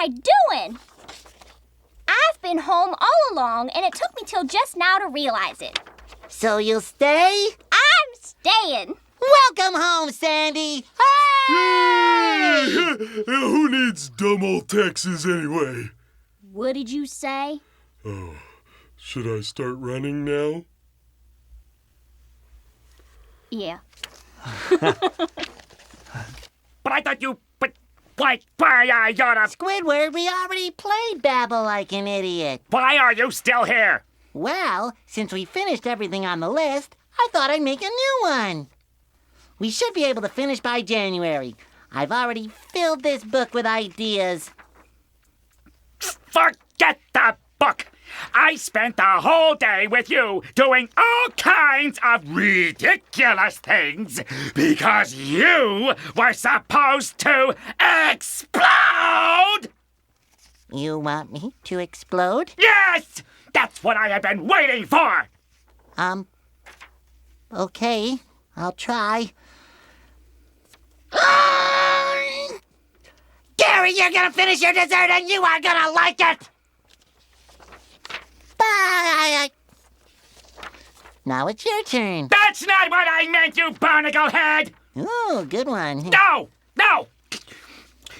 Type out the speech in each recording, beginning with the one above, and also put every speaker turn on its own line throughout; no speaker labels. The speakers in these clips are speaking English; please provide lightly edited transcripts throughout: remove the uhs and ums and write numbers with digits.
I doing? I've been home all along, and it took me till just now to realize it.
So you'll stay?
I'm staying.
Welcome home, Sandy!
Hey! Who needs dumb old Texas anyway?
What did you say?
Oh, should I start running now?
Yeah.
But I thought you... Why I gotta...
Squidward, we already played Babble Like an Idiot.
Why are you still here?
Well, since we finished everything on the list, I thought I'd make a new one. We should be able to finish by January. I've already filled this book with ideas.
Forget the book! I spent the whole day with you doing all kinds of ridiculous things because you were supposed to explode!
You want me to explode?
Yes! That's what I have been waiting for!
Okay, I'll try. Gary, you're gonna finish your dessert and you are gonna like it! Bye! Now it's your turn.
That's not what I meant, you barnacle head!
Ooh, good one.
No! No!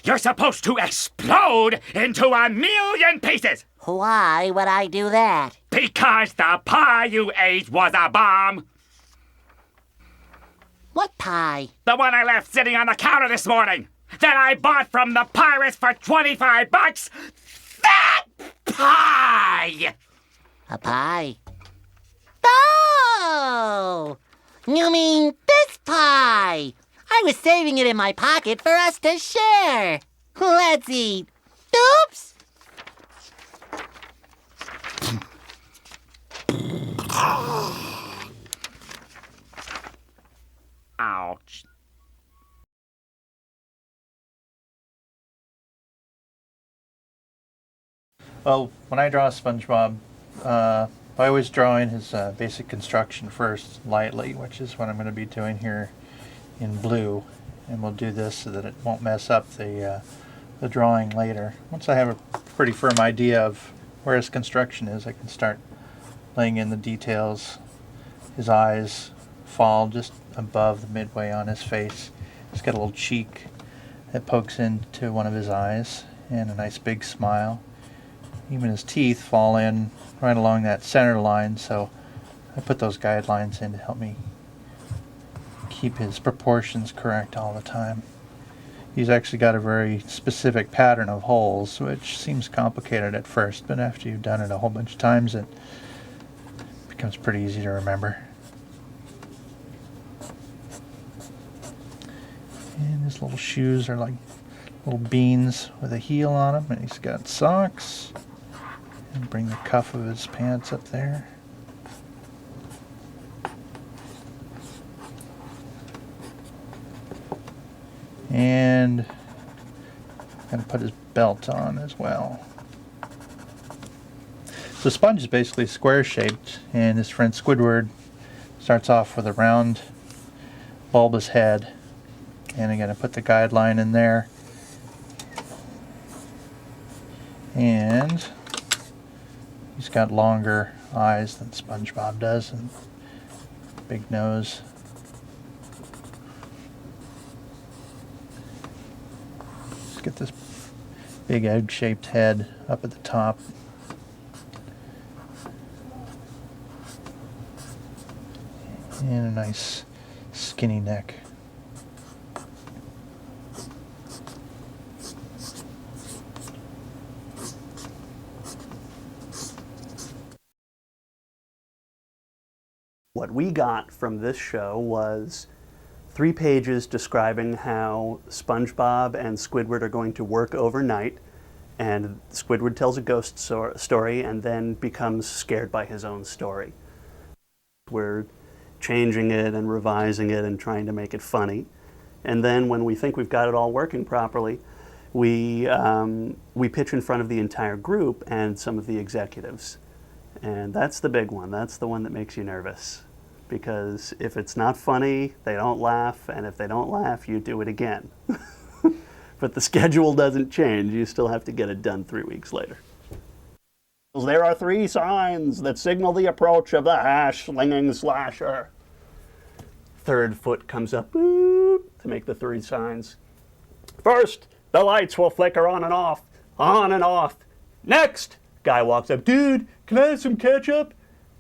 You're supposed to explode into a million pieces!
Why would I do that?
Because the pie you ate was a bomb!
What pie?
The one I left sitting on the counter this morning! That I bought from the pirates for $25! That pie!
A pie. Oh! You mean this pie? I was saving it in my pocket for us to share. Let's eat. Oops!
Ouch.
Well, when I draw SpongeBob, I always draw in his basic construction first, lightly, which is what I'm going to be doing here in blue. And we'll do this so that it won't mess up the drawing later. Once I have a pretty firm idea of where his construction is, I can start laying in the details. His eyes fall just above the midway on his face. He's got a little cheek that pokes into one of his eyes and a nice big smile. Even his teeth fall in right along that center line, so I put those guidelines in to help me keep his proportions correct all the time. He's actually got a very specific pattern of holes, which seems complicated at first, but after you've done it a whole bunch of times, it becomes pretty easy to remember. And his little shoes are like little beans with a heel on them, and he's got socks. And bring the cuff of his pants up there. And gonna put his belt on as well. So Sponge is basically square shaped, and his friend Squidward starts off with a round bulbous head. And I'm gonna put the guideline in there. And he's got longer eyes than SpongeBob does, and big nose. Let's get this big egg-shaped head up at the top. And a nice skinny neck.
What we got from this show was 3 pages describing how SpongeBob and Squidward are going to work overnight, and Squidward tells a ghost story and then becomes scared by his own story. We're changing it and revising it and trying to make it funny. And then when we think we've got it all working properly, we pitch in front of the entire group and some of the executives. And that's the big one. That's the one that makes you nervous. Because if it's not funny, they don't laugh, and if they don't laugh, you do it again. But the schedule doesn't change. You still have to get it done 3 weeks later. There are 3 signs that signal the approach of the hash-slinging slasher. Third foot comes up to make the 3 signs. First, the lights will flicker on and off, on and off. Next, guy walks up, dude, can I have some ketchup?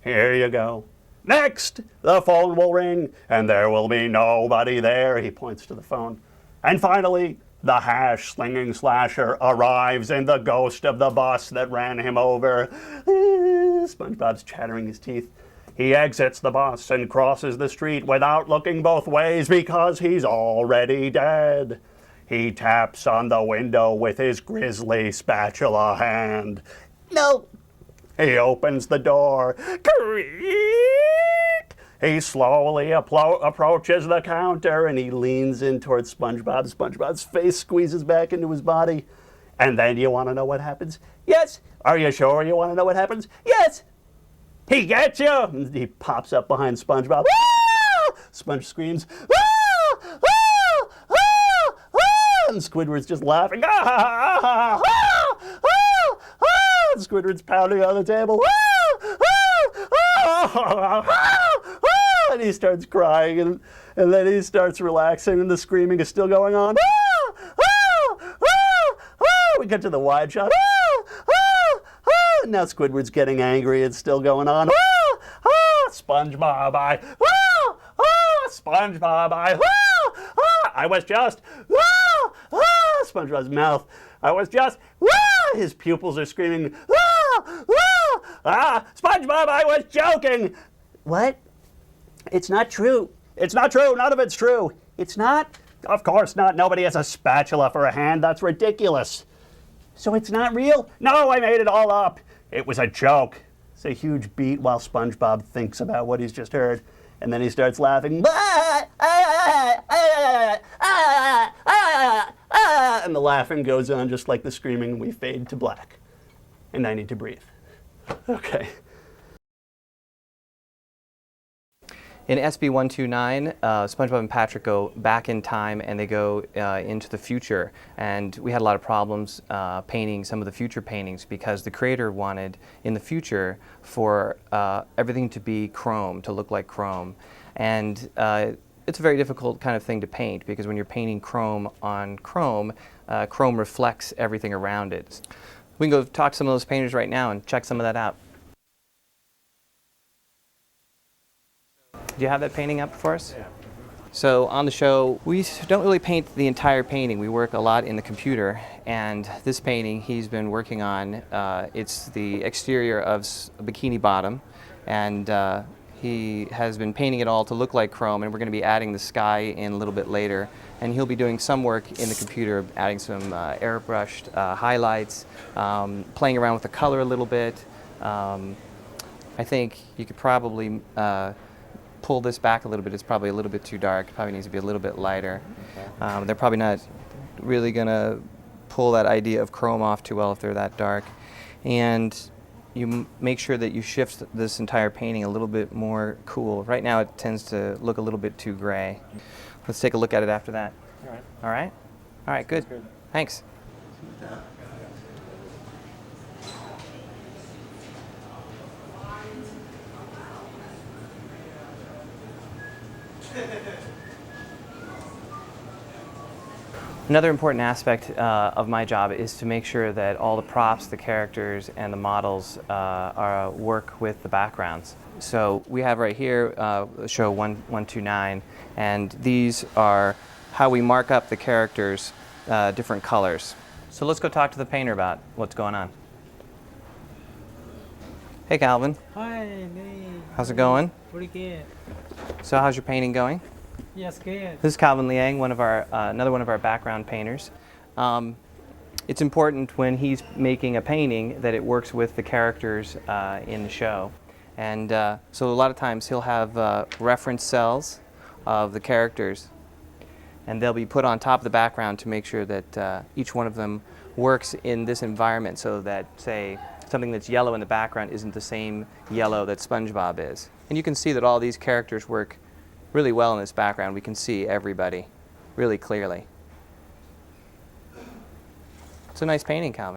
Here you go. Next, the phone will ring, and there will be nobody there. He points to the phone. And finally, the hash-slinging slasher arrives in the ghost of the bus that ran him over. SpongeBob's chattering his teeth. He exits the bus and crosses the street without looking both ways because he's already dead. He taps on the window with his grisly spatula hand. No! He opens the door. Creak! He slowly approaches the counter and he leans in towards SpongeBob. SpongeBob's face squeezes back into his body. And then you want to know what happens? Yes! Are you sure you want to know what happens? Yes! He gets you! And he pops up behind SpongeBob. Ah! Sponge screams. Ah! Ah! Ah! Ah! And Squidward's just laughing. Ah! Ah! Ah! Ah! Ah! And Squidward's pounding on the table. Ah! Ah! Ah! Ah! Ah! And he starts crying, and then he starts relaxing, and the screaming is still going on. Ah! Ah! Ah! Ah! We get to the wide shot. Ah! Ah! Ah! And now Squidward's getting angry. It's still going on. Ah! Ah! SpongeBob, ah! Ah! SpongeBob, I was just. Ah! Ah! SpongeBob's mouth. I was just. Ah! His pupils are screaming. Ah! Ah! Ah! SpongeBob, I was joking. What? It's not true. It's not true. None of it's true. It's not? Of course not. Nobody has a spatula for a hand. That's ridiculous. So it's not real? No, I made it all up. It was a joke. It's a huge beat while SpongeBob thinks about what he's just heard. And then he starts laughing. And the laughing goes on just like the screaming. We fade to black. And I need to breathe. Okay.
In SB129, SpongeBob and Patrick go back in time and they go into the future. And we had a lot of problems painting some of the future paintings because the creator wanted in the future for everything to be chrome, to look like chrome. And it's a very difficult kind of thing to paint because when you're painting chrome on chrome, chrome reflects everything around it. We can go talk to some of those painters right now and check some of that out. Do you have that painting up for us? Yeah. So on the show, we don't really paint the entire painting. We work a lot in the computer, and this painting he's been working on, it's the exterior of Bikini Bottom, and he has been painting it all to look like chrome, and we're going to be adding the sky in a little bit later, and he'll be doing some work in the computer, adding some airbrushed highlights, playing around with the color a little bit. I think you could probably pull this back a little bit. It's probably a little bit too dark. It probably needs to be a little bit lighter. Okay. They're probably not really going to pull that idea of chrome off too well if they're that dark. And you make sure that you shift this entire painting a little bit more cool. Right now it tends to look a little bit too gray. Let's take a look at it after that. All right. All right? All right, good. Thanks. Another important aspect of my job is to make sure that all the props, the characters, and the models work with the backgrounds. So we have right here show 129, and these are how we mark up the characters, different colors. So let's go talk to the painter about what's going on. Hey Calvin.
Hi, hey.
How's it going?
Pretty good.
So how's your painting going?
Yes, good.
This is Calvin Liang, another one of our background painters. It's important when he's making a painting that it works with the characters in the show. And so a lot of times he'll have reference cells of the characters, and they'll be put on top of the background to make sure that each one of them works in this environment so that, say, something that's yellow in the background isn't the same yellow that SpongeBob is. And you can see that all these characters work really well in this background. We can see everybody really clearly. It's a nice painting, Calvin.